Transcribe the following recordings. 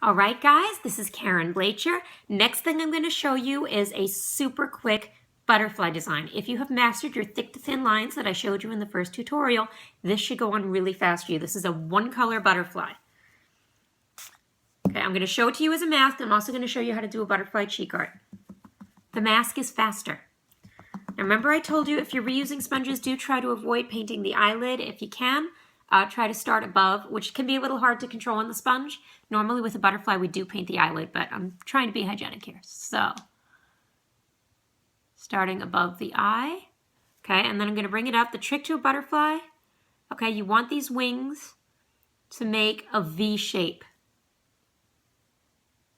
All right, guys, this is Karen Blacher. Next thing I'm going to show you is a super quick butterfly design. If you have mastered your thick to thin lines that I showed you in the first tutorial, this should go on really fast for you. This is a one-color butterfly. Okay, I'm going to show it to you as a mask. I'm also going to show you how to do a butterfly cheek art. The mask is faster. Now remember I told you if you're reusing sponges, do try to avoid painting the eyelid if you can. Try to start above, which can be a little hard to control on the sponge. Normally with a butterfly we do paint the eyelid, but I'm trying to be hygienic here. So, starting above the eye. Okay, and then I'm going to bring it up. The trick to a butterfly, okay, you want these wings to make a V shape.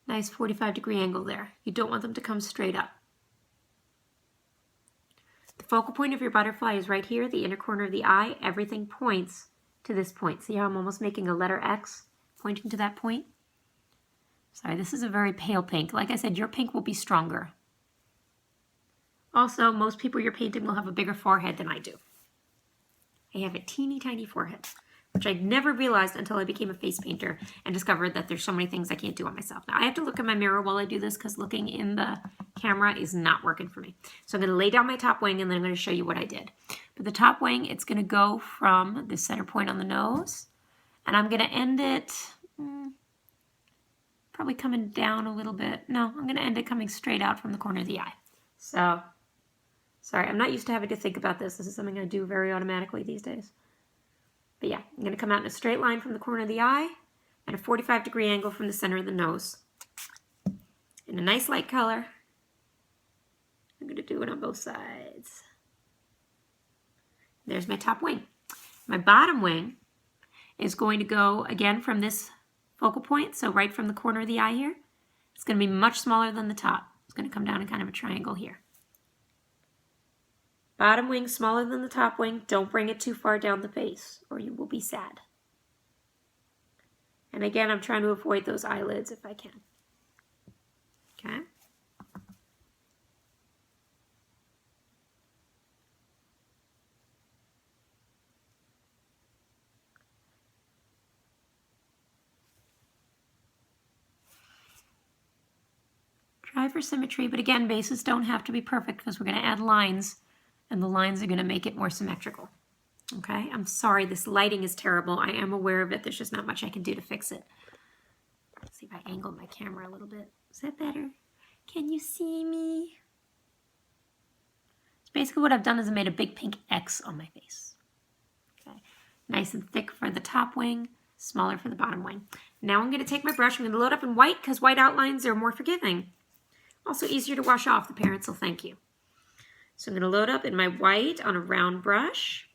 Nice 45-degree angle there. You don't want them to come straight up. The focal point of your butterfly is right here, the inner corner of the eye. Everything points to this point. See how I'm almost making a letter X pointing to that point? Sorry, this is a very pale pink. Like I said, your pink will be stronger. Also, most people you're painting will have a bigger forehead than I do. I have a teeny tiny forehead, which I never realized until I became a face painter and discovered that there's so many things I can't do on myself. Now, I have to look in my mirror while I do this because looking in the camera is not working for me. So I'm going to lay down my top wing and then I'm going to show you what I did. But the top wing, it's going to go from the center point on the nose, and I'm going to end it probably coming down a little bit. No, I'm going to end it coming straight out from the corner of the eye. So, sorry, I'm not used to having to think about this. This is something I do very automatically these days. But yeah, I'm going to come out in a straight line from the corner of the eye and a 45-degree angle from the center of the nose. In a nice light color. I'm going to do it on both sides. There's my top wing. My bottom wing is going to go again from this focal point, so right from the corner of the eye here. It's going to be much smaller than the top. It's going to come down in kind of a triangle here. Bottom wing smaller than the top wing. Don't bring it too far down the face or you will be sad. And again, I'm trying to avoid those eyelids if I can. Okay. Try for symmetry, but again, bases don't have to be perfect because we're going to add lines, and the lines are going to make it more symmetrical. Okay, I'm sorry, this lighting is terrible. I am aware of it. There's just not much I can do to fix it. Let's see if I angle my camera a little bit. Is that better? Can you see me? So basically what I've done is I made a big pink X on my face. Okay, nice and thick for the top wing, smaller for the bottom wing. Now I'm going to take my brush. I'm going to load up in white because white outlines are more forgiving. Also easier to wash off. The parents will thank you. So I'm going to load up in my white on a round brush.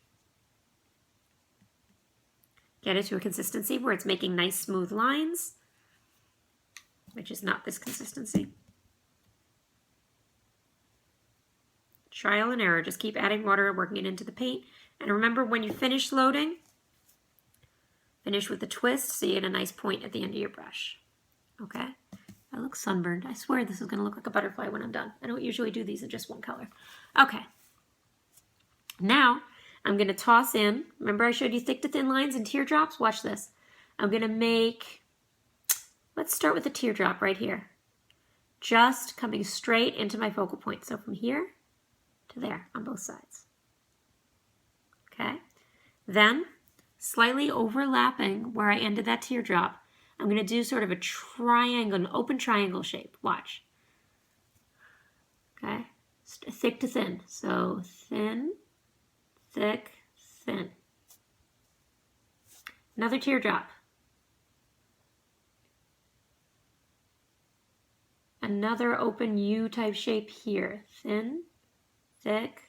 Get it to a consistency where it's making nice smooth lines, which is not this consistency. Trial and error. Just keep adding water and working it into the paint. And remember, when you finish loading, finish with a twist so you get a nice point at the end of your brush. Okay? I look sunburned. I swear this is going to look like a butterfly when I'm done. I don't usually do these in just one color. Okay. Now, I'm going to toss in, remember I showed you thick to thin lines and teardrops? Watch this. I'm going to make, let's start with a teardrop right here. Just coming straight into my focal point. So from here to there on both sides. Okay. Then, slightly overlapping where I ended that teardrop, I'm going to do sort of a triangle, an open triangle shape. Watch. Okay. Thick to thin. So thin, thick, thin. Another teardrop. Another open U-type shape here. Thin, thick,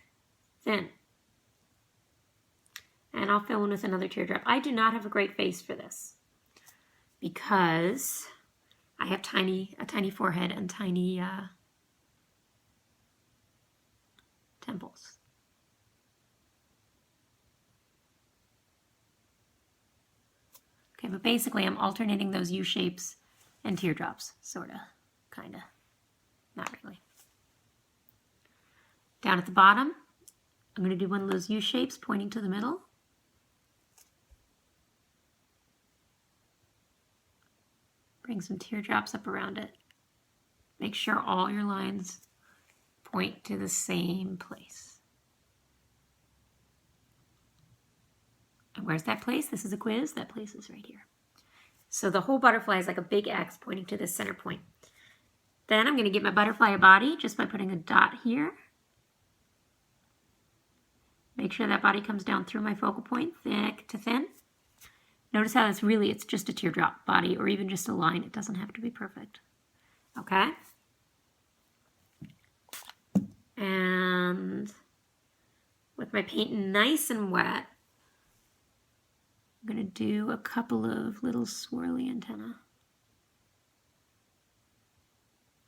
thin. And I'll fill in with another teardrop. I do not have a great face for this because I have a tiny forehead and tiny temples. Okay, but basically I'm alternating those U shapes and teardrops, sorta, kinda, not really. Down at the bottom, I'm going to do one of those U shapes pointing to the middle. Bring some teardrops up around it. Make sure all your lines point to the same place. And where's that place? This is a quiz. That place is right here. So the whole butterfly is like a big X pointing to the center point. Then I'm going to give my butterfly a body just by putting a dot here. Make sure that body comes down through my focal point, thick to thin. Notice how it's just a teardrop body or even just a line. It doesn't have to be perfect. Okay? And with my paint nice and wet, I'm going to do a couple of little swirly antennae.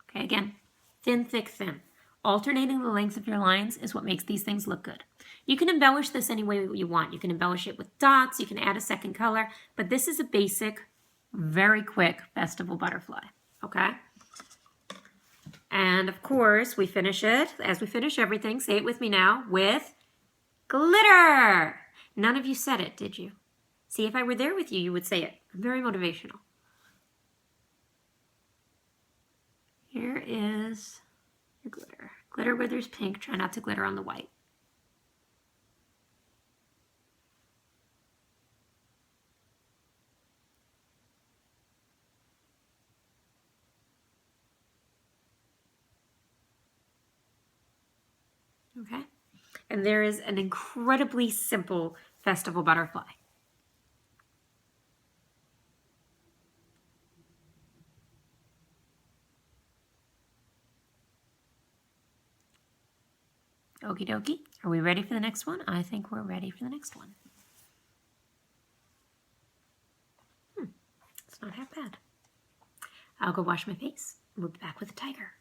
Okay, again, thin, thick, thin. Alternating the lengths of your lines is what makes these things look good. You can embellish this any way you want. You can embellish it with dots, you can add a second color, but this is a basic, very quick festival butterfly, okay? And of course, we finish it, as we finish everything, say it with me now, with glitter. None of you said it, did you? See, if I were there with you, you would say it. I'm very motivational. Here is your glitter. Glitter where there's pink. Try not to glitter on the white. Okay? And there is an incredibly simple festival butterfly. Okie dokie. Are we ready for the next one? I think we're ready for the next one. It's not half bad. I'll go wash my face. We'll be back with the tiger.